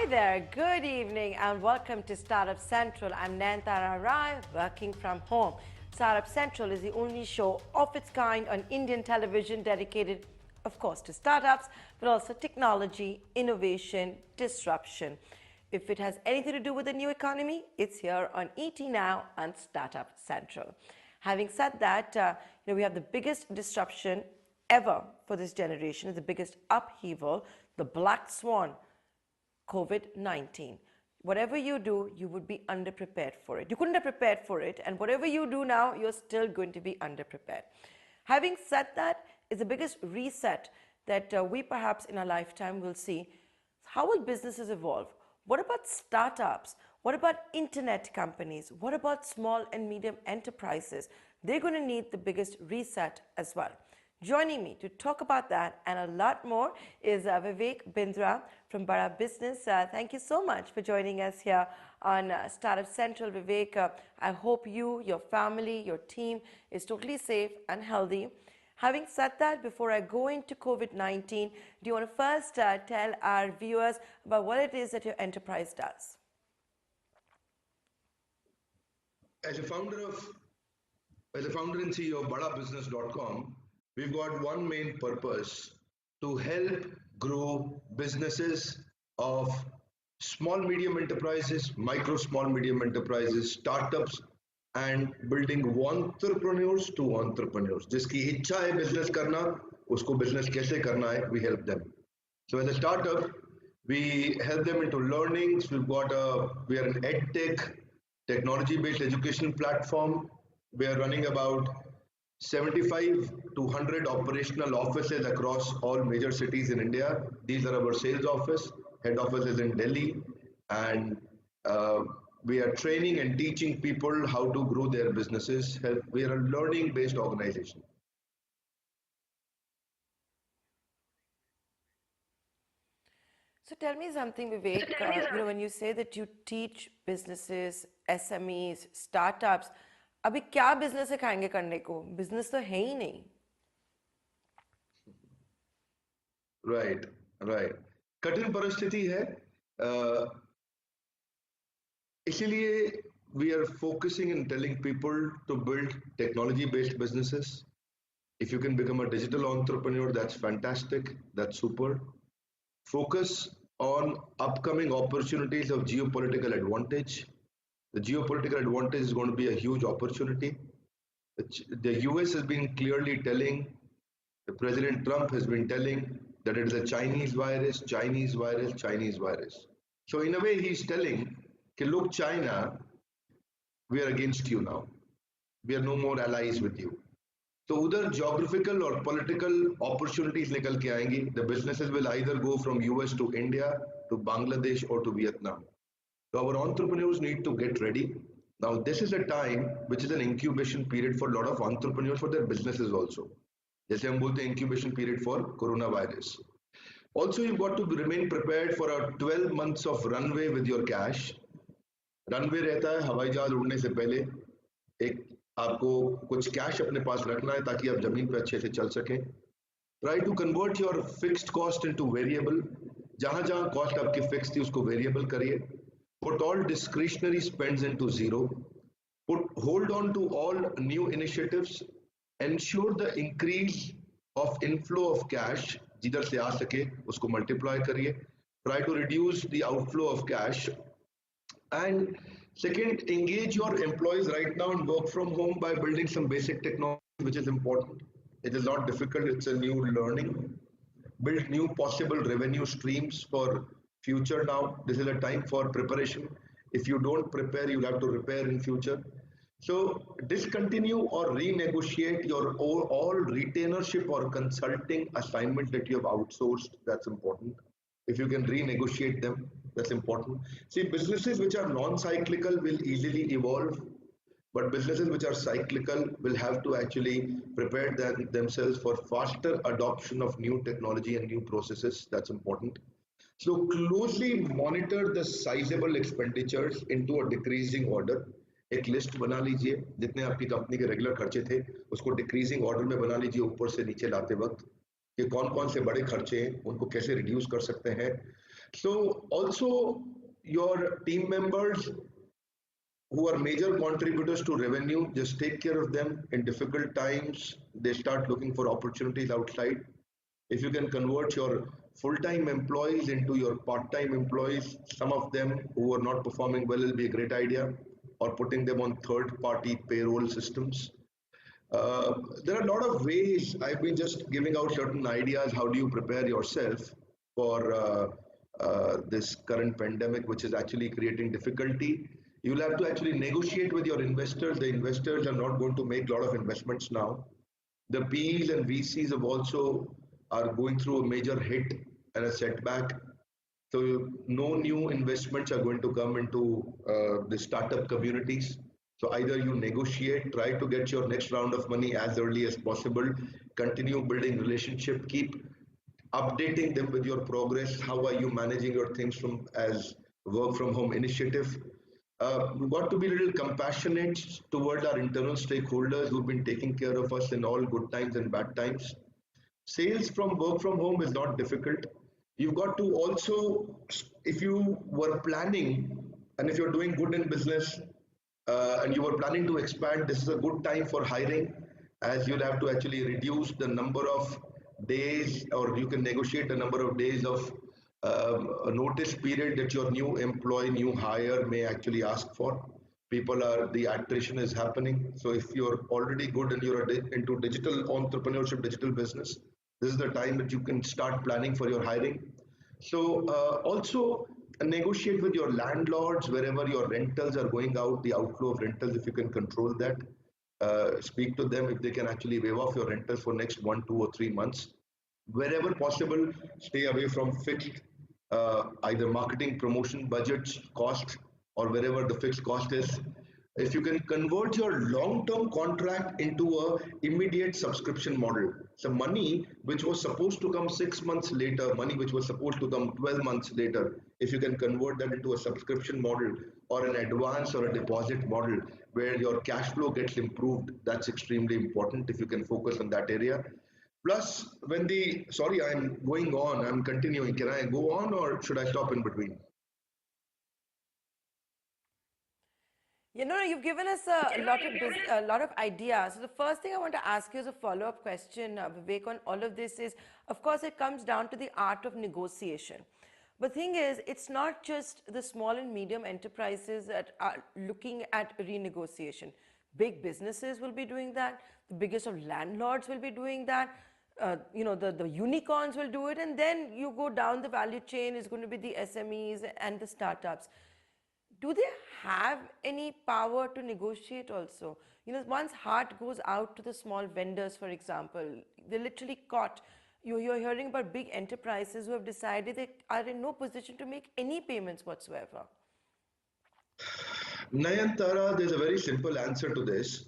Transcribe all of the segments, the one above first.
there, good evening and welcome to Startup Central. I'm Nayantara Rai, working from home. Startup Central is the only show of its kind on Indian television dedicated, of course, to startups, but also technology, innovation, disruption. If it has anything to do with the new economy, it's here on ET Now and Startup Central. Having said that, we have the biggest disruption ever for this generation, the biggest upheaval, the black swan, COVID-19. Whatever you do, you would be underprepared for it. You couldn't have prepared for it, and whatever you do now, you're still going to be underprepared. Having said that, it's the biggest reset that we perhaps in our lifetime will see. How will businesses evolve? What about startups? What about internet companies? What about small and medium enterprises? They're going to need the biggest reset as well. Joining me to talk about that and a lot more is Vivek Bindra from Bada Business. Thank you so much for joining us here on Startup Central. Vivek, I hope you, your family, your team is totally safe and healthy. Having said that, before I go into COVID-19, do you want to first tell our viewers about what it is that your enterprise does? As a founder and CEO of BadaBusiness.com, we've got one main purpose: to help grow businesses of small medium enterprises, micro small medium enterprises, startups, and building entrepreneurs to entrepreneurs. जिसकी इच्छा है business करना, उसको business कैसे करना है, we help them. So as a startup, we help them into learnings. We are an edtech, technology-based education platform. We are running about 75 to 100 operational offices across all major cities in India. These are our sales office. Head office is in Delhi, and we are training and teaching people how to grow their businesses. We are a learning-based organization. So tell me something, Vivek. When you say that you teach businesses, SMEs, startups, अभी क्या business सिखाएंगे करने को? Business तो है ही नहीं. Right. कठिन परिस्थिति है. इसीलिए we are focusing and telling people to build technology-based businesses. If you can become a digital entrepreneur, that's fantastic. That's super. Focus on upcoming opportunities of geopolitical advantage. The geopolitical advantage is going to be a huge opportunity. The US has been clearly telling, the President Trump has been telling that it is a Chinese virus. So in a way, he's telling, look, China, we are against you now. We are no more allies with you. So उधर geographical or political opportunities निकल के आएंगी. The businesses will either go from US to India, to Bangladesh, or to Vietnam. So our entrepreneurs need to get ready. Now this is a time which is an incubation period for a lot of entrepreneurs for their businesses also. जैसे हम बोलते हैं incubation period for coronavirus. Also, you've got to remain prepared for a 12 months of runway with your cash. Runway रहता है हवाई जहाज उड़ने से पहले एक आपको कुछ कैश अपने पास रखना है ताकि आप जमीन पे अच्छे से चल सकें. Try to convert your fixed cost into variable. जहां cost आपकी fixed थी उसको variable करिए. Put all discretionary spends into zero. Hold on to all new initiatives. Ensure the increase of inflow of cash जिधर से आ सके उसको multiply करिए. Try to reduce the outflow of cash. And second, engage your employees right now and work from home by building some basic technology, which is important. It is not difficult. It's a new learning. Build new possible revenue streams for future now. This is a time for preparation. If you don't prepare, you'll have to repair in future. So discontinue or renegotiate your all retainership or consulting assignments that you have outsourced. That's important. If you can renegotiate them, that's important. See, businesses which are non-cyclical will easily evolve, but businesses which are cyclical will have to actually prepare themselves for faster adoption of new technology and new processes. That's important. So closely monitor the sizable expenditures into a decreasing order. एक list बना लीजिए जितने आपकी company के regular खर्चे थे उसको decreasing order में बना लीजिए ऊपर से नीचे लाते वक्त कि कौन कौन से बड़े खर्चे हैं उनको कैसे रिड्यूस कर सकते हैं. So also your team members who are major contributors to revenue, just take care of them. In difficult times, they start looking for opportunities outside. If you can convert your full-time employees into your part-time employees, some of them who are not performing well will be a great idea, or putting them on third-party payroll systems. Uh, there are a lot of ways. I've been just giving out certain ideas. How do you prepare yourself for this current pandemic, which is actually creating difficulty? You'll have to actually negotiate with your investors. The investors are not going to make a lot of investments now. The PEs and VCs have also are going through a major hit and a setback. So no new investments are going to come into the startup communities. So either you negotiate, try to get your next round of money as early as possible, continue building relationship, keep updating them with your progress. How are you managing your things from as work from home initiative? We've got to be a little compassionate toward our internal stakeholders who've been taking care of us in all good times and bad times. Sales from work from home is not difficult. You've got to also, if you were planning and if you're doing good in business and you were planning to expand, this is a good time for hiring, as you'll have to actually reduce the number of days, or you can negotiate the number of days of a notice period that your new employee, new hire may actually ask for. People are, the attrition is happening. So if you're already good and you're into digital entrepreneurship, digital business, this is the time that you can start planning for your hiring. So also negotiate with your landlords wherever your rentals are going out, the outflow of rentals, if you can control that. Speak to them if they can actually waive off your rentals for next 1, 2, or 3 months. Wherever possible, stay away from fixed either marketing promotion budgets, cost, or wherever the fixed cost is. If you can convert your long-term contract into a immediate subscription model, so money which was supposed to come 6 months later, money which was supposed to come 12 months later, if you can convert that into a subscription model or an advance or a deposit model where your cash flow gets improved, that's extremely important if you can focus on that area. Plus, when the, sorry, I'm going on, I'm continuing. Can I go on or should I stop in between? No, you've given us a lot of a lot of ideas. So the first thing I want to ask you as a follow-up question, Vivek, on all of this is, of course, it comes down to the art of negotiation. But thing is, it's not just the small and medium enterprises that are looking at renegotiation. Big businesses will be doing that. The biggest of landlords will be doing that. The unicorns will do it, and then you go down the value chain is going to be the SMEs and the startups. Do they have any power to negotiate also? Once heart goes out to the small vendors, for example, they're literally caught. You're hearing about big enterprises who have decided they are in no position to make any payments whatsoever. Nayantara, there's a very simple answer to this.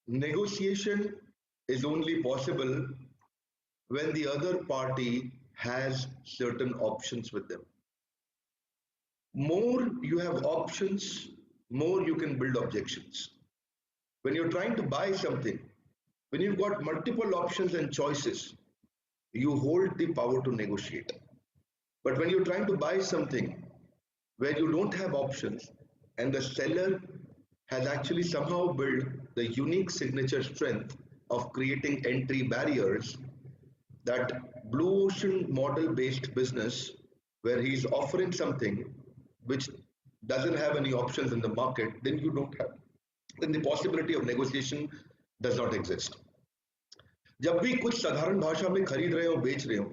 Negotiation is only possible when the other party has certain options with them. More you have options, more you can build objections. When you're trying to buy something, when you've got multiple options and choices, you hold the power to negotiate. But when you're trying to buy something where you don't have options and the seller has actually somehow built the unique signature strength of creating entry barriers, that blue ocean model based business where he's offering something which doesn't have any options in the market, then you don't have, then the possibility of negotiation does not exist. जब भी कुछ साधारण भाषा में खरीद रहे हो बेच रहे हो,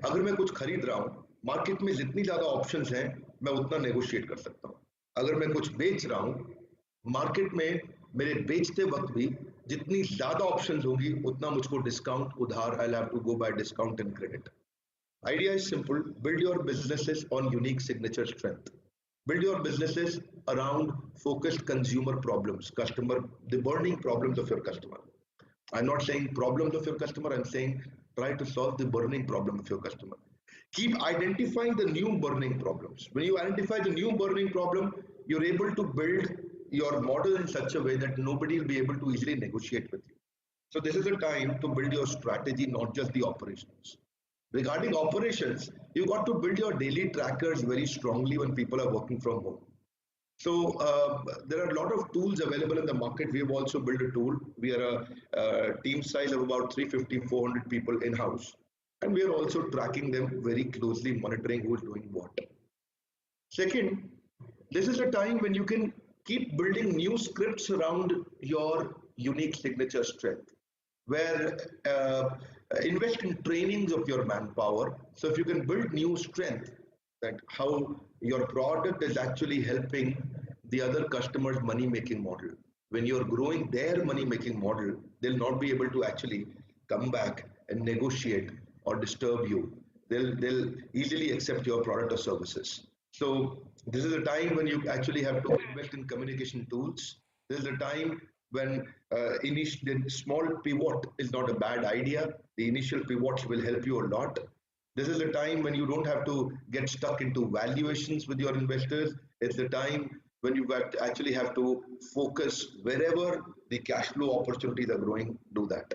अगर मैं कुछ खरीद रहा हूं, मार्केट में जितनी ज्यादा ऑप्शंस हैं मैं उतना नेगोशिएट कर सकता हूं. अगर मैं कुछ बेच रहा हूं, मार्केट में मेरे बेचते वक्त भी जितनी ज्यादा ऑप्शंस होंगी उतना मुझको डिस्काउंट उधार I have to go by discount and credit. Idea is simple: build your businesses on unique signature strength. Build your businesses around focused consumer problems, customer, the burning problems of your customer. I'm not saying problems of your customer, I'm saying try to solve the burning problem of your customer. Keep identifying the new burning problems. When you identify the new burning problem, you're able to build your model in such a way that nobody will be able to easily negotiate with you. So this is a time to build your strategy, not just the operations. Regarding operations, you got to build your daily trackers very strongly when people are working from home. So there are a lot of tools available in the market. We have also built a tool. We are a team size of about 350, 400 people in-house. And we are also tracking them very closely, monitoring who is doing what. Second, this is a time when you can keep building new scripts around your unique signature strength, where invest in trainings of your manpower. So if you can build new strength, that how your product is actually helping the other customers' money making model. When you're growing their money making model, they'll not be able to actually come back and negotiate or disturb you. They'll easily accept your product or services. So this is a time when you actually have to invest in communication tools. This is a time when the small pivot is not a bad idea. The initial pivots will help you a lot. This is a time when you don't have to get stuck into valuations with your investors. It's the time when you actually have to focus wherever the cash flow opportunities are growing, do that.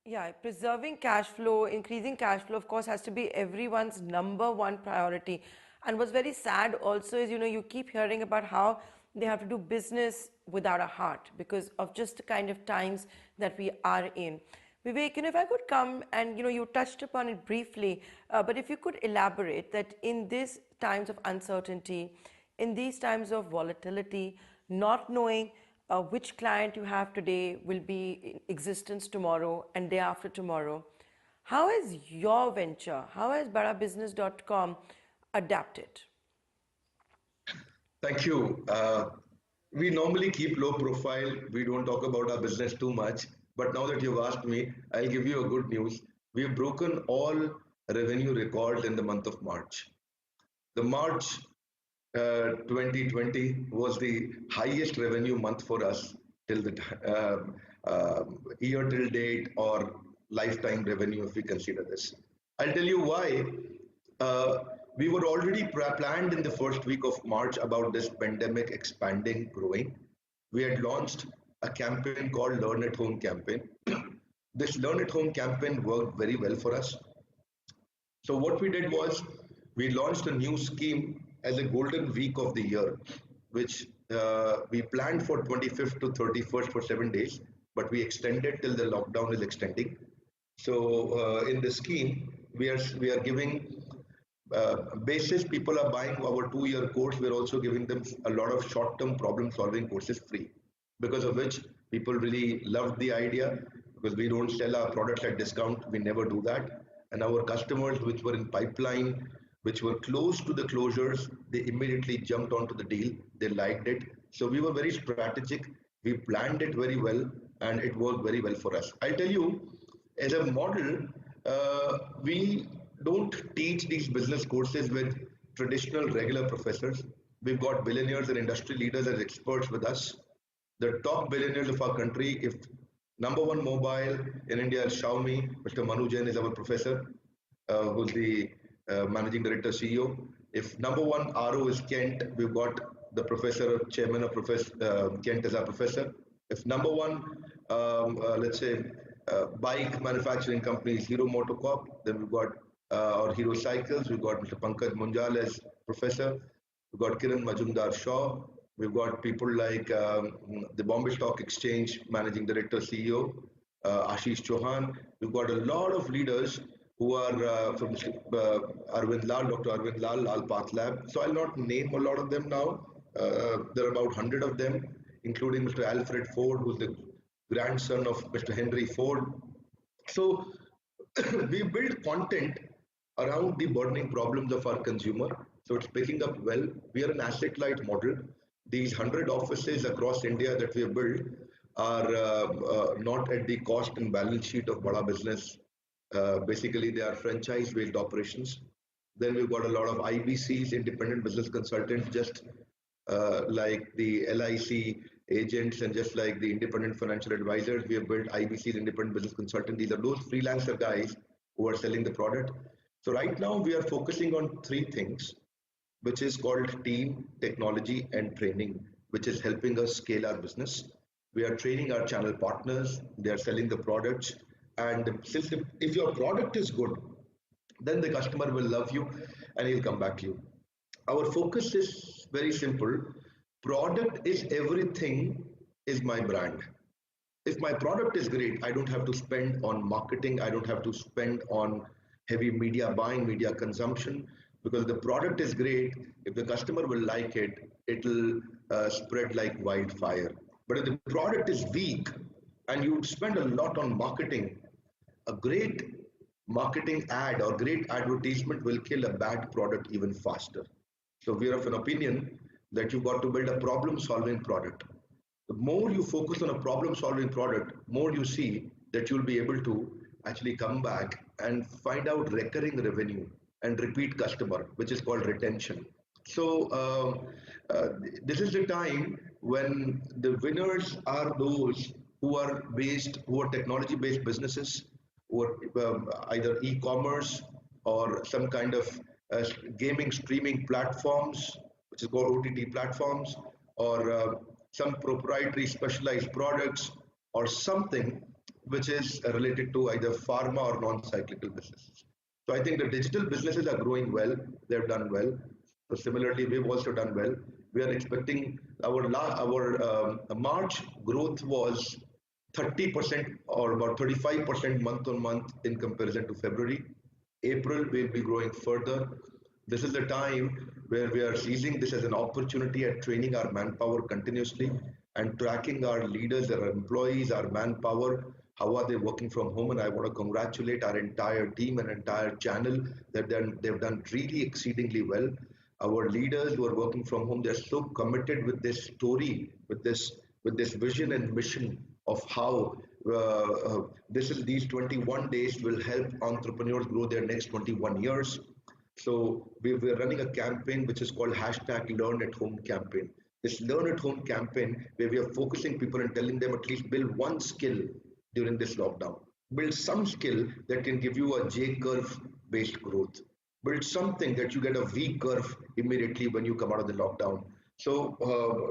Yeah, preserving cash flow, increasing cash flow, of course, has to be everyone's number one priority. And what's very sad also is, you keep hearing about how they have to do business without a heart because of just the kind of times that we are in. Vivek, if I could come and, you touched upon it briefly, but if you could elaborate that in these times of uncertainty, in these times of volatility, not knowing which client you have today will be in existence tomorrow and day after tomorrow. How has your venture, how has BadaBusiness.com adapted? Thank you. We normally keep low profile. We don't talk about our business too much. But now that you've asked me, I'll give you a good news. We have broken all revenue records in the month of March. The March 2020 was the highest revenue month for us till the year till date or lifetime revenue if we consider this. I'll tell you why. Uh, we were already planned in the first week of March about this pandemic expanding, growing. We had launched a campaign called Learn at Home campaign. This Learn at Home campaign worked very well for us. So what we did was we launched a new scheme as a golden week of the year, which we planned for 25th to 31st for 7 days, but we extended till the lockdown is extending. So in the scheme, we are giving basis people are buying our 2 year course. We're also giving them a lot of short-term problem-solving courses free, because of which people really loved the idea because we don't sell our products at discount. We never do that. And our customers, which were in pipeline, which were close to the closures, they immediately jumped onto the deal. They liked it. So we were very strategic. We planned it very well, and it worked very well for us. I'll tell you, as a model, we don't teach these business courses with traditional regular professors. We've got billionaires and industry leaders as experts with us. The top billionaires of our country, if number one mobile in India is Xiaomi, Mr. Manu Jain is our professor, who's the managing director CEO. If number one RO is Kent, we've got the professor, chairman of Professor Kent as our professor. If number one, let's say, bike manufacturing company is Hero Motocorp, then we've got or Hero Cycles, we've got Mr. Pankaj Munjal as professor, we've got Kiran Majumdar Shaw, we've got people like the Bombay Stock Exchange managing director CEO, Ashish Chauhan. We've got a lot of leaders who are from Arvind Lal, Dr. Arvind Lal, Lal Path Lab. So I'll not name a lot of them now. There are about 100 of them, including Mr. Alfred Ford, who's the grandson of Mr. Henry Ford. So we build content around the burning problems of our consumer. So it's picking up well. We are an asset-light model. These 100 offices across India that we have built are not at the cost and balance sheet of Bada Business. Basically, they are franchise-based operations. Then we've got a lot of IBCs, independent business consultants, just like the LIC agents and just like the independent financial advisors. We have built IBCs, independent business consultants. These are those freelancer guys who are selling the product. So right now we are focusing on three things, which is called team, technology, and training, which is helping us scale our business. We are training our channel partners. They are selling the products. And since if your product is good, then the customer will love you and he'll come back to you. Our focus is very simple. Product is everything is my brand. If my product is great, I don't have to spend on marketing. I don't have to spend on heavy media buying, media consumption, because the product is great. If the customer will like it, it'll spread like wildfire. But if the product is weak and you spend a lot on marketing, a great marketing ad or great advertisement will kill a bad product even faster. So we are of an opinion that you've got to build a problem solving product. The more you focus on a problem solving product, more you see that you'll be able to actually come back and find out recurring revenue and repeat customer, which is called retention. So this is the time when the winners are those who are technology based businesses, who are either e-commerce or some kind of gaming streaming platforms, which is called OTT platforms, or some proprietary specialized products, or something which is related to either pharma or non-cyclical businesses. So I think the digital businesses are growing well. They've done well. So similarly, we've also done well. We are expecting our March growth was 30% or about 35% month on month in comparison to February. April will be growing further. This is the time where we are seizing this as an opportunity at training our manpower continuously and tracking our leaders, our employees, our manpower, how are they working from home. And I want to congratulate our entire team and entire channel that they've done really exceedingly well. Our leaders who are working from home, they're so committed with this story, with this vision and mission of how these 21 days will help entrepreneurs grow their next 21 years. So we're running a campaign which is called #LearnAtHome campaign. This Learn at Home campaign where we are focusing people and telling them at least build one skill during this lockdown. Build some skill that can give you a J curve based growth. Build something that you get a V curve immediately when you come out of the lockdown. So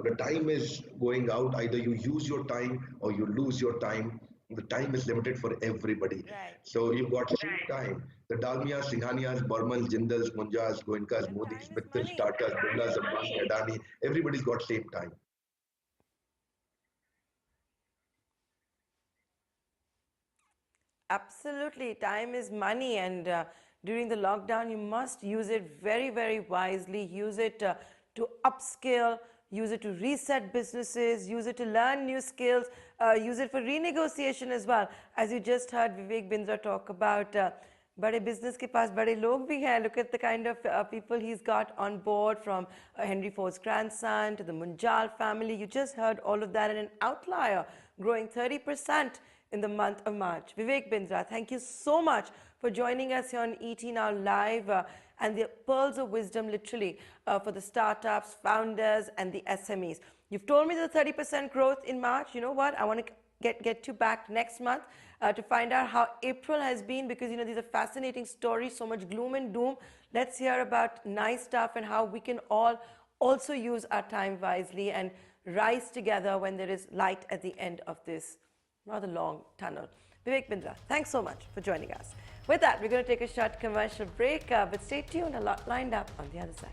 the time is going out. Either you use your time or you lose your time. The time is limited for everybody. Right. So you've got same time. The Dalmias, Singhanias, Burmans, Jindals, Munjas, Goenkas, And Modis, time is Mittals, money. Tatas, Birlas, Ambani, Adani. Everybody's got same time. Absolutely. Time is money, and during the lockdown, you must use it very, very wisely. Use it to upskill, use it to reset businesses, use it to learn new skills, use it for renegotiation as well. As you just heard Vivek Bindra talk about, बड़े business के पास बड़े लोग भी हैं. Look at the kind of people he's got on board, from Henry Ford's grandson to the Munjal family. You just heard all of that in an outlier, growing 30% in the month of March. Vivek Bindra, thank you so much for joining us here on ET Now Live, and the pearls of wisdom literally for the startups, founders and the SMEs. You've told me the 30% growth in March. You know what? I want to get you back next month to find out how April has been, because you know these are fascinating stories, so much gloom and doom. Let's hear about nice stuff and how we can all also use our time wisely and rise together when there is light at the end of this rather long tunnel. Vivek Bindra, thanks so much for joining us. With that, we're going to take a short commercial break, but stay tuned, a lot lined up on the other side.